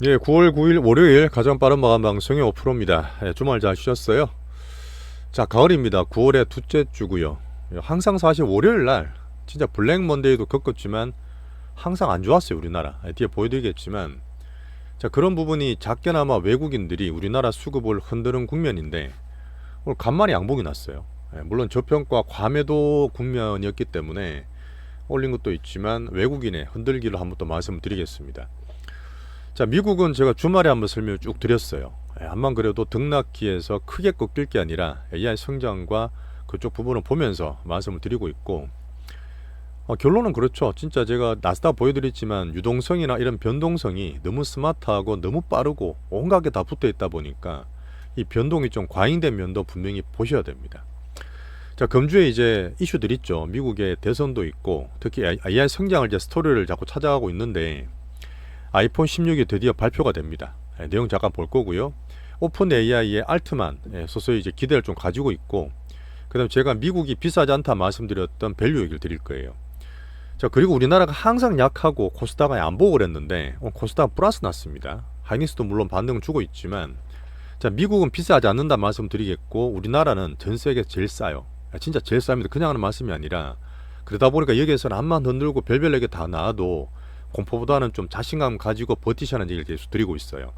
예, 9월 9일 월요일 가장 빠른 마감 방송의 오프로입니다. 예, 주말 잘 쉬셨어요? 자, 가을입니다. 9월의 둘째 주고요. 예, 항상 사실 월요일 날 진짜 블랙 먼데이도 겪었지만 항상 안 좋았어요, 우리나라. 뒤에 보여드리겠지만 자, 그런 부분이 작게나마 외국인들이 우리나라 수급을 흔드는 국면인데 오늘 간만에 양봉이 났어요. 예, 물론 저평가 과매도 국면이었기 때문에 올린 것도 있지만 외국인의 흔들기를 한번 또 말씀드리겠습니다. 자, 미국은 제가 주말에 한번 설명을 쭉 드렸어요. 암만 그래도 등락기에서 크게 꺾일 게 아니라 AI 성장과 그쪽 부분을 보면서 말씀을 드리고 있고, 결론은 그렇죠. 진짜 제가 나스닥 보여드렸지만 유동성이나 이런 변동성이 너무 스마트하고 너무 빠르고 온갖 게 다 붙어 있다 보니까 이 변동이 좀 과잉된 면도 분명히 보셔야 됩니다. 자, 금주에 이제 이슈들 있죠. 미국의 대선도 있고 특히 AI 성장을 이제 스토리를 자꾸 찾아가고 있는데 아이폰 16이 드디어 발표가 됩니다. 내용 잠깐 볼 거고요. 오픈 AI의 알트만 소소히 이제 기대를 좀 가지고 있고, 그다음 제가 미국이 비싸지 않다 말씀드렸던 밸류 얘기를 드릴 거예요. 자, 그리고 우리나라가 항상 약하고 코스닥이 안 보고 그랬는데 코스닥 플러스 났습니다. 하이닉스도 물론 반등을 주고 있지만, 자, 미국은 비싸지 않는다 말씀드리겠고 우리나라는 전 세계 제일 싸요. 진짜 제일 쌉니다. 그냥 하는 말씀이 아니라 그러다 보니까 여기에서는 한만 흔들고 별별 얘기 다 나와도 공포보다는 좀 자신감 가지고 버티시는 얘기를 계속 드리고 있어요.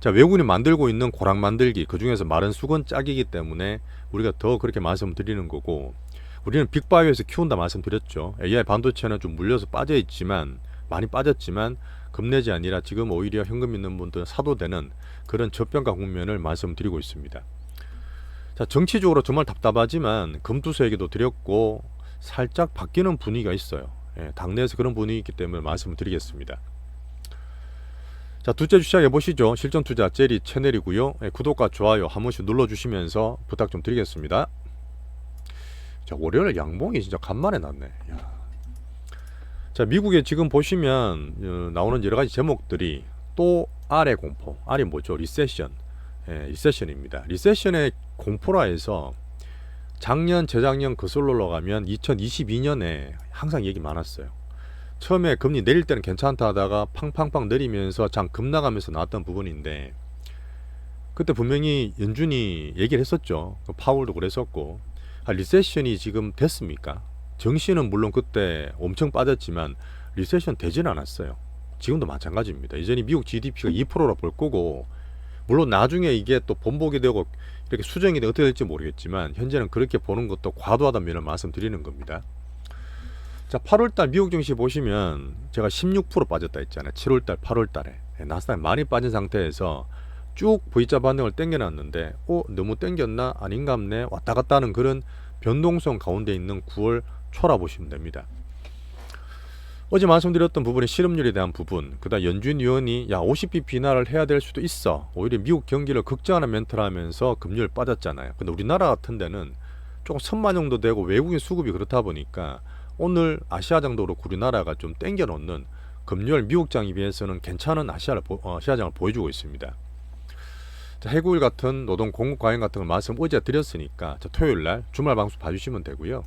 자, 외국인이 만들고 있는 고랑 만들기, 그 중에서 마른 수건 짝이기 때문에 우리가 더 그렇게 말씀드리는 거고, 우리는 빅바이오에서 키운다 말씀드렸죠. AI 반도체는 좀 물려서 빠져 있지만, 많이 빠졌지만 겁내지 아니라 지금 오히려 현금 있는 분들 사도 되는 그런 저평가 국면을 말씀드리고 있습니다. 자, 정치적으로 정말 답답하지만 금투세 얘기도 드렸고 살짝 바뀌는 분위기가 있어요. 당내에서 그런 분위기 있기 때문에 말씀을 드리겠습니다. 자, 둘째 주 시작해 보시죠. 실전 투자 제리 채널이고요. 구독과 좋아요 한 번씩 눌러주시면서 부탁 좀 드리겠습니다. 자, 월요일 양봉이 진짜 간만에 났네. 야. 자, 미국에 지금 보시면 나오는 여러 가지 제목들이 또 아래 공포, 아래 뭐죠? 리세션, 리세션입니다. 리세션의 공포라 해서 작년, 재작년 거슬러 올라가면 2022년에 항상 얘기 많았어요. 처음에 금리 내릴 때는 괜찮다 하다가 팡팡팡 내리면서 장 급나가면서 나왔던 부분인데, 그때 분명히 연준이 얘기를 했었죠. 파월도 그랬었고. 리세션이 지금 됐습니까? 정시는 물론 그때 엄청 빠졌지만 리세션 되진 않았어요. 지금도 마찬가지입니다. 이전에 미국 GDP가 2%라 볼 거고, 물론 나중에 이게 또 번복이 되고 이렇게 수정이 어떻게 될지 모르겠지만 현재는 그렇게 보는 것도 과도하다는 면을 말씀드리는 겁니다. 자, 8월달 미국 증시 보시면 제가 16% 빠졌다 했잖아요. 7월달, 8월달에 나스닥 많이 빠진 상태에서 쭉 V자 반등을 땡겨놨는데 너무 땡겼나 아닌갑네 왔다 갔다 하는 그런 변동성 가운데 있는 9월 초라 보시면 됩니다. 어제 말씀드렸던 부분이 실업률에 대한 부분, 그다음 연준 위원이 50bp 인하를 해야 될 수도 있어, 오히려 미국 경기를 극장하는 멘트를 하면서 금리를 빠졌잖아요. 근데 우리나라 같은 데는 조금 선만 정도 되고 외국인 수급이 그렇다 보니까 오늘 아시아장도 그렇고 우리나라가 좀 땡겨 놓는 금요일 미국장에 비해서는 괜찮은 아시아장을 보여주고 있습니다. 자, 해고일 같은 노동 공급 과잉 같은 걸 말씀 어제 드렸으니까 토요일날 주말 방송 봐주시면 되고요.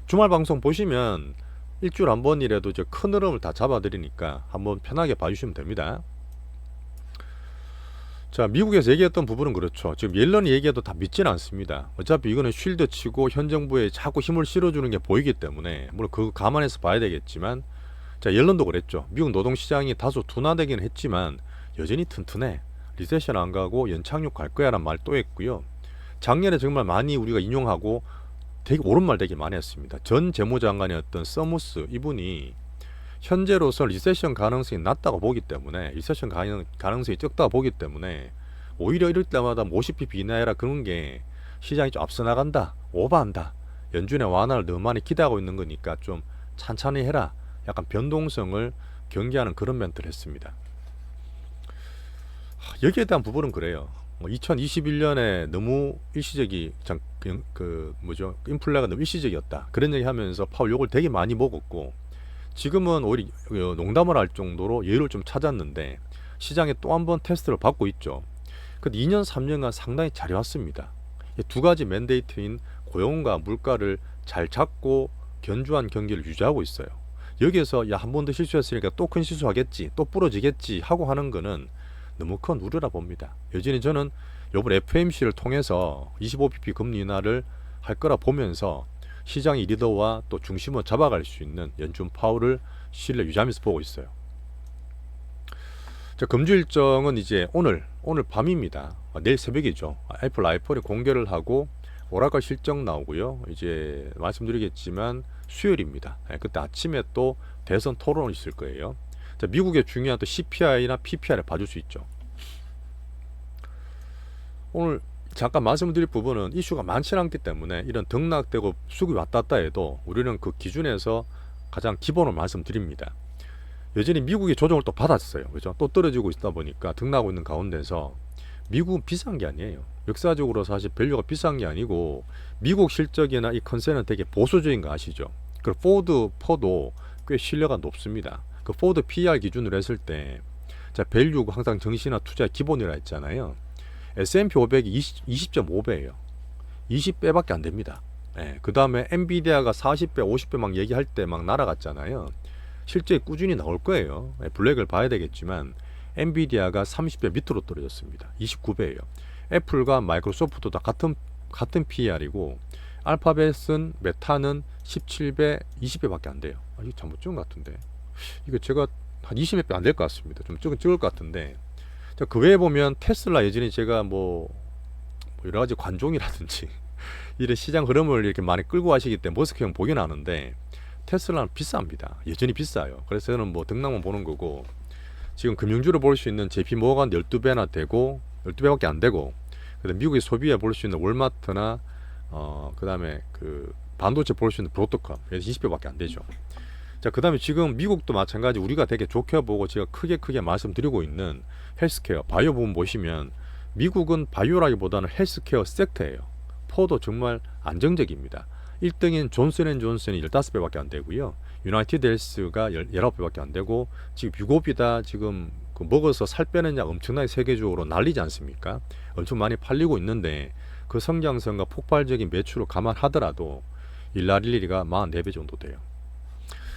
주말 방송 보시면 일주일 한 번이라도 이제 큰 흐름을 다 잡아드리니까 한번 편하게 봐주시면 됩니다. 자, 미국에서 얘기했던 부분은 그렇죠. 지금 옐런이 얘기해도 다 믿지는 않습니다. 어차피 이거는 쉴드 치고 현 정부에 자꾸 힘을 실어주는 게 보이기 때문에 물론 그거 감안해서 봐야 되겠지만, 자, 옐런도 그랬죠. 미국 노동시장이 다소 둔화되긴 했지만 여전히 튼튼해. 리세션 안 가고 연착륙 갈 거야 라는 말 또 했고요. 작년에 정말 많이 우리가 인용하고 되게 옳은 말 되게 많이 했습니다. 전 재무장관이었던 서무스 이분이 현재로서 리세션 가능성이 낮다고 보기 때문에, 리세션 가능성이 적다고 보기 때문에 오히려 이럴 때마다 50bp 인하해라 그런 게 시장이 좀 앞서 나간다, 오버한다, 연준의 완화를 너무 많이 기대하고 있는 거니까 좀 천천히 해라, 약간 변동성을 경계하는 그런 멘트를 했습니다. 여기에 대한 부분은 그래요. 2021년에 너무 일시적이 인플레가 너무 일시적이었다 그런 얘기 하면서 파월 욕을 되게 많이 먹었고, 지금은 오히려 농담을 할 정도로 여유를 좀 찾았는데 시장에 또 한 번 테스트를 받고 있죠. 근데 2년 3년간 상당히 잘해왔습니다. 두 가지 맨데이트인 고용과 물가를 잘 잡고 견주한 경기를 유지하고 있어요. 여기에서 야 한 번 더 실수했으니까 또 큰 실수하겠지, 또 부러지겠지 하고 하는 거는 너무 큰 우려라 봅니다. 여전히 저는 이번 FOMC를 통해서 25bp 금리 인하를 할 거라 보면서 시장의 리더와 또 중심을 잡아갈 수 있는 연준 파월을 신뢰 유지하면서 보고 있어요. 자, 금주 일정은 이제 오늘 밤입니다. 내일 새벽이죠. 애플 아이폰이 공개를 하고 오라클 실적 나오고요. 이제 말씀드리겠지만 수요일입니다. 그때 아침에 또 대선 토론이 있을 거예요. 자, 미국의 중요한 또 CPI나 PPI를 봐줄 수 있죠. 오늘 잠깐 말씀드릴 부분은 이슈가 많지 않기 때문에 이런 등락되고 수급이 왔다 갔다 해도 우리는 그 기준에서 가장 기본을 말씀드립니다. 여전히 미국이 조정을 또 받았어요. 그죠? 또 떨어지고 있다 보니까 등락하고 있는 가운데서 미국은 비싼 게 아니에요. 역사적으로 사실 밸류가 비싼 게 아니고 미국 실적이나 이 컨센은 되게 보수적인 거 아시죠? 그 포드 퍼도 꽤 신뢰가 높습니다. 그 포드 PER 기준으로 했을 때 자, 밸류가 항상 정시나 투자의 기본이라 했잖아요. S&P 500이 20.5배예요. 20배밖에 안 됩니다. 그 다음에 엔비디아가 40배, 50배 막 얘기할 때 막 날아갔잖아요. 실제 꾸준히 나올 거예요. 블랙을 봐야 되겠지만 엔비디아가 30배 밑으로 떨어졌습니다. 29배예요. 애플과 마이크로소프트도 다 같은 PER이고 알파벳은 메타는 17배, 20배밖에 안 돼요. 이거 잘못 찍은 것 같은데. 이거 제가 한 20몇 배 안 될 것 같습니다. 좀 찍을 것 같은데. 자, 그 외에 보면 테슬라 예전에 제가 뭐 여러 가지 관종이라든지 이런 시장 흐름을 이렇게 많이 끌고 가시기 때문에 머스크 형 보긴 하는데 테슬라는 비쌉니다. 여전히 비싸요. 그래서 저는 뭐 등락만 보는 거고 지금 금융주로 볼 수 있는 JP 모건 12배나 되고 12배밖에 안 되고 그다음에 미국의 소비에 볼 수 있는 월마트나 그다음에 그 반도체 볼 수 있는 브로드컴 20배밖에 안 되죠. 자, 그다음에 지금 미국도 마찬가지 우리가 되게 좋게 보고 제가 크게 말씀드리고 있는 헬스케어 바이오 부분 보시면 미국은 바이오라기보다는 헬스케어 섹터예요. 포도 정말 안정적입니다. 1등인 존슨앤존슨이 15배밖에 안 되고요. 유나이티드 헬스가 19배밖에 안 되고 지금 유고비다 지금 그 먹어서 살 빼는 약 엄청나게 세계적으로 난리지 않습니까? 엄청 많이 팔리고 있는데 그 성장성과 폭발적인 매출을 감안하더라도 일라릴리가 44배 정도 돼요.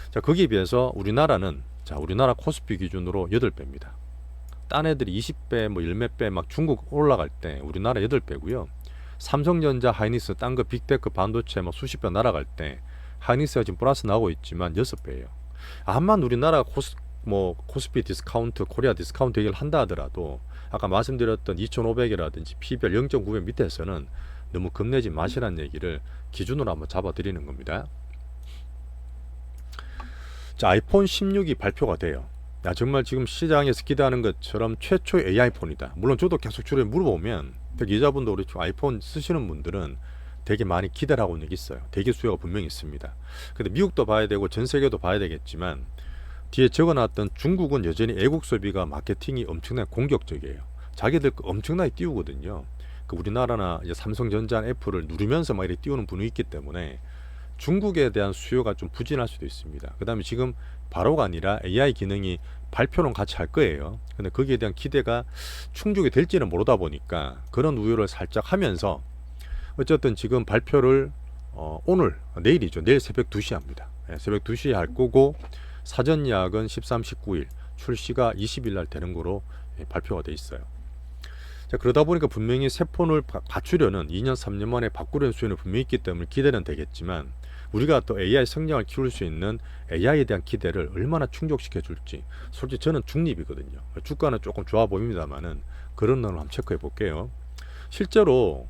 자, 거기에 비해서 우리나라는 우리나라 코스피 기준으로 8배입니다. 딴 애들이 20배 뭐 10몇 배 막 중국 올라갈 때 우리나라 8배고요. 삼성전자, 하이닉스, 딴 거 빅테크 반도체 뭐 수십 배 날아갈 때 하이닉스가 지금 플러스 나오고 있지만 6배예요. 암만 우리나라 코스피 디스카운트, 코리아 디스카운트 얘기를 한다 하더라도 아까 말씀드렸던 2500이라든지 P별 0.9배 밑에서는 너무 겁내지 마시라는 얘기를 기준으로 한번 잡아드리는 겁니다. 자, 아이폰 16이 발표가 돼요. 야, 정말 지금 시장에서 기대하는 것처럼 최초의 AI폰이다. 물론 저도 계속 주로 물어보면 특히 여자분도 우리 아이폰 쓰시는 분들은 되게 많이 기대를 하고 있는 게 있어요. 대기 수요가 분명히 있습니다. 근데 미국도 봐야 되고 전 세계도 봐야 되겠지만 뒤에 적어놨던 중국은 여전히 애국 소비가 마케팅이 엄청나게 공격적이에요. 자기들 엄청나게 띄우거든요. 그 우리나라나 이제 삼성전자, 애플을 누르면서 막 이렇게 띄우는 분위기 있기 때문에 중국에 대한 수요가 좀 부진할 수도 있습니다. 그 다음에 지금 바로가 아니라 AI 기능이 발표는 같이 할 거예요. 근데 거기에 대한 기대가 충족이 될지는 모르다 보니까 그런 우려를 살짝 하면서 어쨌든 지금 발표를 내일이죠. 내일 새벽 2시 합니다. 새벽 2시에 할 거고 사전 예약은 13, 19일 출시가 20일 날 되는 거로 발표가 돼 있어요. 자, 그러다 보니까 분명히 새 폰을 갖추려는 2년, 3년 만에 바꾸려는 수요는 분명히 있기 때문에 기대는 되겠지만 우리가 또 AI 성장을 키울 수 있는 AI에 대한 기대를 얼마나 충족시켜 줄지 솔직히 저는 중립이거든요. 주가는 조금 좋아 보입니다만은 그런 놈을 한번 체크해 볼게요. 실제로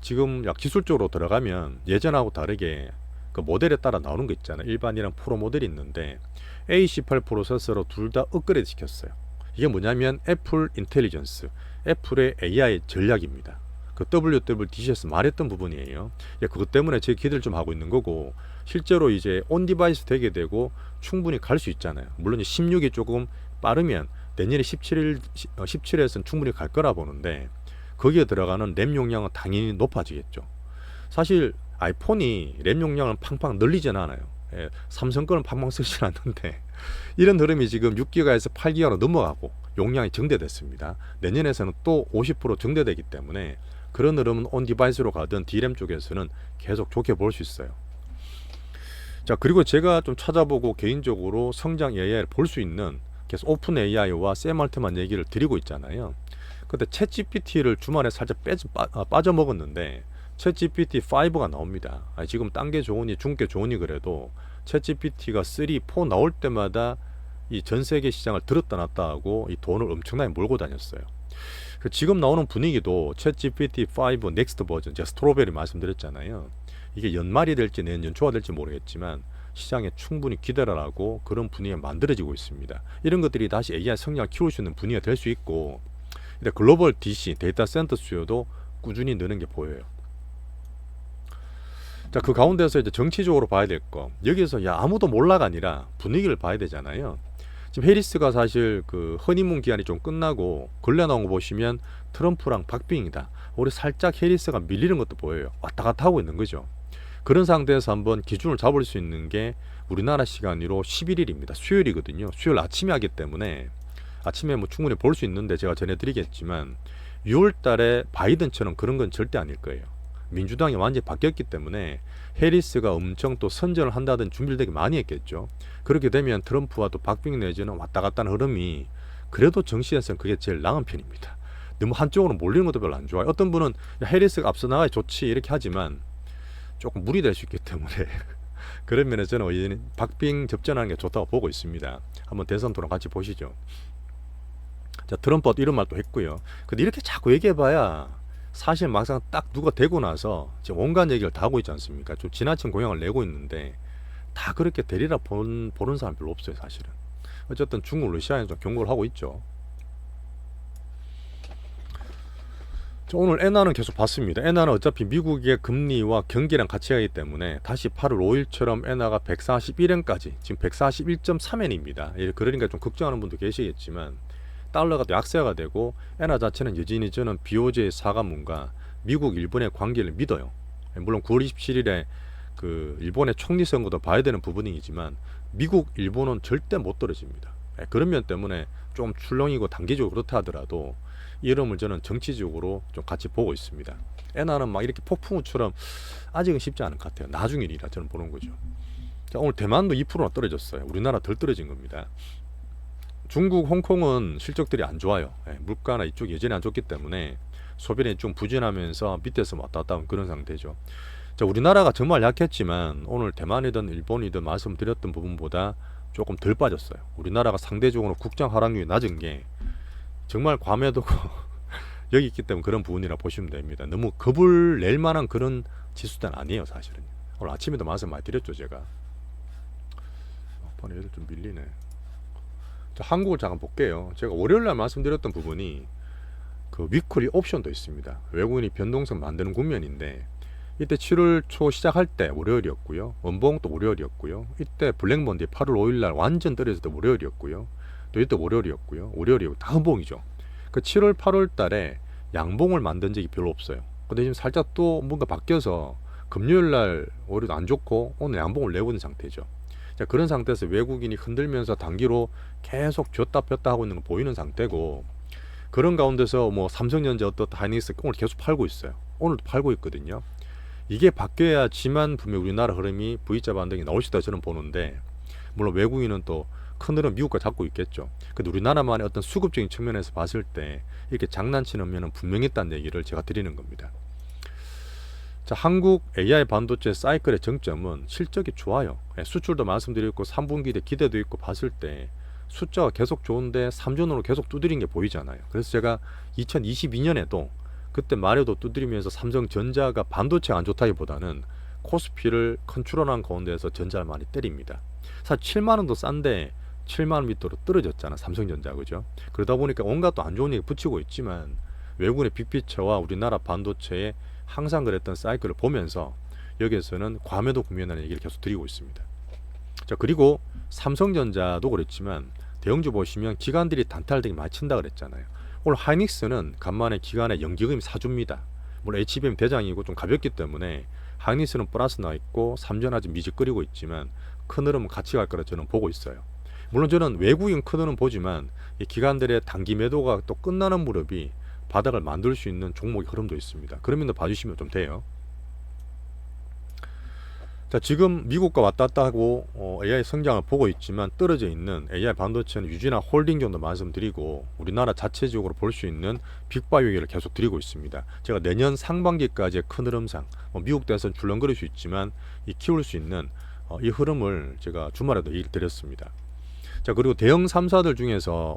지금 기술적으로 들어가면 예전하고 다르게 그 모델에 따라 나오는 거 있잖아요. 일반이랑 프로 모델이 있는데 A18 프로세서로 둘 다 업그레이드 시켰어요. 이게 뭐냐면 애플 인텔리전스, 애플의 AI 전략입니다. 그 WWDC에서 말했던 부분이에요. 그것 때문에 제 기대를 좀 하고 있는 거고 실제로 이제 온 디바이스 되게 되고 충분히 갈 수 있잖아요. 물론 16이 조금 빠르면 내년에 17에서는 충분히 갈 거라 보는데 거기에 들어가는 램 용량은 당연히 높아지겠죠. 사실 아이폰이 램 용량을 팡팡 늘리진 않아요. 삼성 거는 팡팡 쓰진 않는데 이런 흐름이 지금 6기가에서 8기가로 넘어가고 용량이 증대됐습니다. 내년에서는 또 50% 증대되기 때문에 그런 흐름은 온 디바이스로 가든 D램 쪽에서는 계속 좋게 볼 수 있어요. 자, 그리고 제가 좀 찾아보고 개인적으로 성장 AI를 볼 수 있는 계속 오픈 AI와 샘 알트만 얘기를 드리고 있잖아요. 근데 챗 GPT를 주말에 살짝 빠져먹었는데 챗 GPT 5가 나옵니다. 지금 딴 게 좋으니 중게 좋으니 그래도 챗 GPT가 3, 4 나올 때마다 이 전 세계 시장을 들었다 놨다 하고 이 돈을 엄청나게 몰고 다녔어요. 지금 나오는 분위기도 챗 GPT 5 넥스트 버전, 제가 스트로베리 말씀드렸잖아요. 이게 연말이 될지 내년 연초가 될지 모르겠지만 시장에 충분히 기대를 하고 그런 분위기가 만들어지고 있습니다. 이런 것들이 다시 AI 성장을 키울 수 있는 분위기가 될 수 있고, 글로벌 DC 데이터 센터 수요도 꾸준히 느는 게 보여요. 자, 그 가운데서 이제 정치적으로 봐야 될 거, 여기서 야 아무도 몰라가 아니라 분위기를 봐야 되잖아요. 지금 해리스가 사실 그 허니문 기간이 좀 끝나고 근래 나온 거 보시면 트럼프랑 박빙이다. 우리 살짝 해리스가 밀리는 것도 보여요. 왔다 갔다 하고 있는 거죠. 그런 상태에서 한번 기준을 잡을 수 있는 게 우리나라 시간으로 11일입니다. 수요일이거든요. 수요일 아침에 하기 때문에 아침에 뭐 충분히 볼 수 있는데 제가 전해드리겠지만 6월 달에 바이든처럼 그런 건 절대 아닐 거예요. 민주당이 완전히 바뀌었기 때문에 해리스가 엄청 또 선전을 한다든 준비를 되게 많이 했겠죠. 그렇게 되면 트럼프와 또 박빙 내지는 왔다 갔다 하는 흐름이 그래도 정치에서는 그게 제일 나은 편입니다. 너무 한쪽으로 몰리는 것도 별로 안 좋아요. 어떤 분은 해리스가 앞서 나가야 좋지 이렇게 하지만 조금 무리될 수 있기 때문에 그런 면에서 저는 박빙 접전하는 게 좋다고 보고 있습니다. 한번 대선 토론 같이 보시죠. 자, 트럼프도 이런 말도 했고요. 근데 이렇게 자꾸 얘기해봐야 사실 막상 딱 누가 되고 나서 지금 온갖 얘기를 다 하고 있지 않습니까? 좀 지나친 공약을 내고 있는데 다 그렇게 되리라 보는 사람 별로 없어요, 사실은. 어쨌든 중국, 러시아에 좀 경고를 하고 있죠. 자, 오늘 엔화는 계속 봤습니다. 엔화는 어차피 미국의 금리와 경기랑 같이 가기 때문에 다시 8월 5일처럼 엔화가 141엔까지, 지금 141.3엔입니다. 그러니까 좀 걱정하는 분도 계시겠지만 달러가 또 약세가 되고 엔화 자체는 여전히 저는 BOJ 사과문과 미국, 일본의 관계를 믿어요. 물론 9월 27일에 그 일본의 총리 선거도 봐야 되는 부분이지만 미국, 일본은 절대 못 떨어집니다. 그런 면 때문에 좀 출렁이고 단기적으로 그렇다 하더라도 이 흐름을 저는 정치적으로 좀 같이 보고 있습니다. 엔화는 막 이렇게 폭풍우처럼 아직은 쉽지 않은 것 같아요. 나중 일이라 저는 보는 거죠. 자, 오늘 대만도 2%나 떨어졌어요. 우리나라 덜 떨어진 겁니다. 중국, 홍콩은 실적들이 안 좋아요. 물가나 이쪽 예전에 안 좋기 때문에 소비량이 좀 부진하면서 밑에서 왔다 갔다 하는 그런 상태죠. 자, 우리나라가 정말 약했지만 오늘 대만이든 일본이든 말씀드렸던 부분보다 조금 덜 빠졌어요. 우리나라가 상대적으로 국장 하락률이 낮은 게 정말 과매도고 여기 있기 때문에 그런 부분이라 보시면 됩니다. 너무 겁을 낼 만한 그런 지수는 아니에요, 사실은. 오늘 아침에도 말씀 많이 드렸죠, 제가. 번에 얘들 좀 밀리네. 자, 한국을 잠깐 볼게요. 제가 월요일날 말씀드렸던 부분이 그 위클리 옵션도 있습니다. 외국인이 변동성 만드는 국면인데 이때 7월 초 시작할 때 월요일이었고요. 원봉도 월요일이었고요. 이때 블랙먼데이 8월 5일날 완전 떨어질 때 월요일이었고요. 또 이때 월요일이었고요. 월요일이고 다 음봉이죠. 그 7월 8월 달에 양봉을 만든 적이 별로 없어요. 근데 지금 살짝 또 뭔가 바뀌어서 금요일날 오히려 안 좋고 오늘 양봉을 내고 있는 상태죠. 자, 그런 상태에서 외국인이 흔들면서 단기로 계속 줬다 폈다 하고 있는 거 보이는 상태고, 그런 가운데서 뭐 삼성전자 어떻다 하이닉스 오늘 계속 팔고 있어요. 오늘도 팔고 있거든요. 이게 바뀌어야지만 분명 우리나라 흐름이 V자 반등이 나올 수 있다 저는 보는데, 물론 외국인은 또 큰 흐름 미국과 잡고 있겠죠. 근데 우리나라만의 어떤 수급적인 측면에서 봤을 때 이렇게 장난치는 면은 분명히 있다는 얘기를 제가 드리는 겁니다. 자, 한국 AI 반도체 사이클의 정점은 실적이 좋아요. 수출도 말씀드렸고 3분기 때 기대도 있고 봤을 때 숫자가 계속 좋은데 3전으로 계속 두드린 게 보이잖아요. 그래서 제가 2022년에도 그때 말에도 두드리면서 삼성전자가 반도체가 안 좋다기보다는 코스피를 컨트롤한 가운데에서 전자를 많이 때립니다. 사실 7만원도 싼데 7만원 밑으로 떨어졌잖아, 삼성전자. 그죠? 그러다 보니까 온갖 또 안 좋은 얘기 붙이고 있지만 외국의 빅피처와 우리나라 반도체의 항상 그랬던 사이클을 보면서 여기에서는 과매도 국면이라는 얘기를 계속 드리고 있습니다. 자, 그리고 삼성전자도 그렇지만 대형주 보시면 기관들이 단타를 되게 많이 친다 그랬잖아요. 오늘 하이닉스는 간만에 기관에 연기금이 사줍니다. 물론 HBM 대장이고 좀 가볍기 때문에 하이닉스는 플러스 나 있고 삼전 아직 미지거리고 있지만 큰 흐름은 같이 갈 거라 저는 보고 있어요. 물론 저는 외국인 큰 흐름 보지만 이 기관들의 단기 매도가 또 끝나는 무렵이 바닥을 만들 수 있는 종목의 흐름도 있습니다. 그러면 봐주시면 좀 돼요. 자, 지금 미국과 왔다 갔다 하고 AI 성장을 보고 있지만 떨어져 있는 AI 반도체는 유지나 홀딩 정도 말씀드리고 우리나라 자체적으로 볼 수 있는 빅바이오 얘기를 계속 드리고 있습니다. 제가 내년 상반기까지의 큰 흐름상 미국 대선 줄렁거릴 수 있지만 이 키울 수 있는 이 흐름을 제가 주말에도 얘기를 드렸습니다. 자, 그리고 대형 3사들 중에서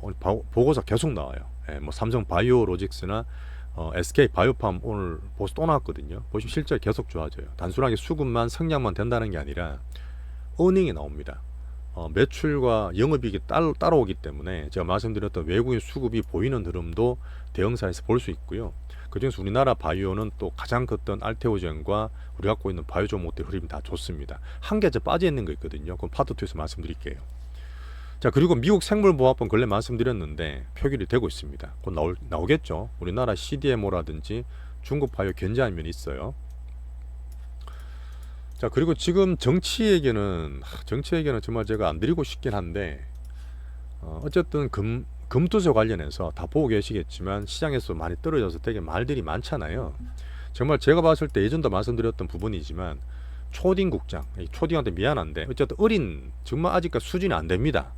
보고서 계속 나와요. 예, 뭐 삼성 바이오로직스나 SK 바이오팜 오늘 보수 또 나왔거든요. 보시면 실제 계속 좋아져요. 단순하게 수급만 성장만 된다는 게 아니라 어닝이 나옵니다. 매출과 영업이익이 따라오기 때문에 제가 말씀드렸던 외국인 수급이 보이는 흐름도 대형사에서 볼 수 있고요. 그중에서 우리나라 바이오는 또 가장 컸던 알테오젠과 우리 갖고 있는 바이오 종목들 흐름이 다 좋습니다. 한 개 빠져 있는 거 있거든요. 그럼 파트 2에서 말씀드릴게요. 자, 그리고 미국 생물보합법 근래 말씀드렸는데 표결이 되고 있습니다. 곧 나오겠죠. 우리나라 CDMO라든지 중국 바이오 견제하는 면이 있어요. 자, 그리고 지금 정치 얘기는 정말 제가 안 드리고 싶긴 한데 어쨌든 금투세 관련해서 다 보고 계시겠지만 시장에서 많이 떨어져서 되게 말들이 많잖아요. 정말 제가 봤을 때 예전도 말씀드렸던 부분이지만 초딩 국장, 초딩한테 미안한데 어쨌든 어린 정말 아직까지 수준이 안 됩니다.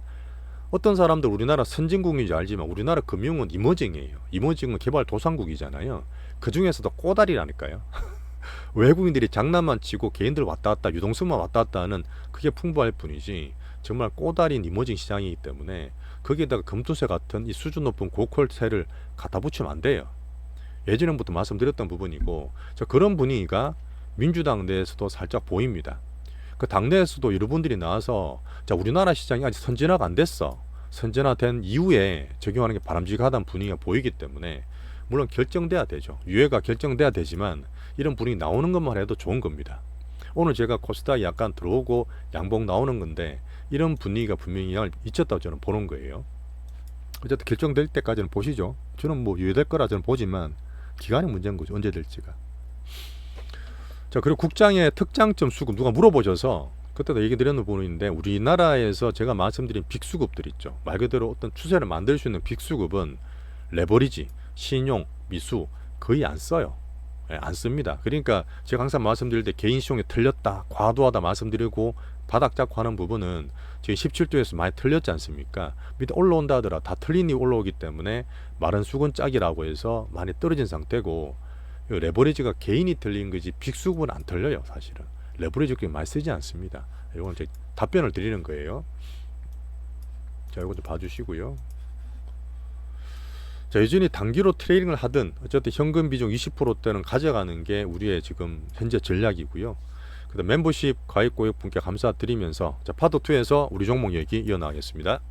어떤 사람들 우리나라 선진국인지 알지만 우리나라 금융은 이머징이에요. 이머징은 개발도상국이잖아요. 그 중에서도 꼬다리라니까요. 외국인들이 장난만 치고 개인들 왔다 갔다 유동성만 왔다 갔다 하는 그게 풍부할 뿐이지 정말 꼬다리인 이머징 시장이기 때문에 거기에다가 금투세 같은 이 수준 높은 고퀄세를 갖다 붙이면 안 돼요. 예전부터 말씀드렸던 부분이고 그런 분위기가 민주당 내에서도 살짝 보입니다. 그 당내에서도 여러분들이 나와서 자, 우리나라 시장이 아직 선진화가 안 됐어. 선진화된 이후에 적용하는 게 바람직하다는 분위기가 보이기 때문에 물론 결정돼야 되죠. 유예가 결정돼야 되지만 이런 분위기 나오는 것만 해도 좋은 겁니다. 오늘 제가 코스닥이 약간 들어오고 양봉 나오는 건데 이런 분위기가 분명히 영향을 미쳤다고 저는 보는 거예요. 어쨌든 결정될 때까지는 보시죠. 저는 뭐 유예될 거라 저는 보지만 기간이 문제인 거죠. 언제 될지가. 자, 그리고 국장의 특장점 수급 누가 물어보셔서 그때도 얘기 드렸는 부분인데 우리나라에서 제가 말씀드린 빅수급들 있죠. 말 그대로 어떤 추세를 만들 수 있는 빅수급은 레버리지, 신용, 미수 거의 안 써요. 안 씁니다. 그러니까 제가 항상 말씀드릴 때 개인 시용이 틀렸다, 과도하다 말씀드리고 바닥 잡고 하는 부분은 지금 17조에서 많이 틀렸지 않습니까? 밑에 올라온다 하더라 다 틀린 이유 올라오기 때문에 마른 수건 짝이라고 해서 많이 떨어진 상태고 레버리지가 개인이 틀린 거지 빅수급은 안 틀려요. 사실은 레버리지 그렇게 많이 쓰지 않습니다. 이건 제 답변을 드리는 거예요. 자, 이것도 봐주시고요. 자, 여전히 단기로 트레이딩을 하든 어쨌든 현금 비중 20%대는 가져가는 게 우리의 지금 현재 전략이고요. 그다음 멤버십 가입 고객 분께 감사드리면서 자, 파트 2에서 우리 종목 얘기 이어나가겠습니다.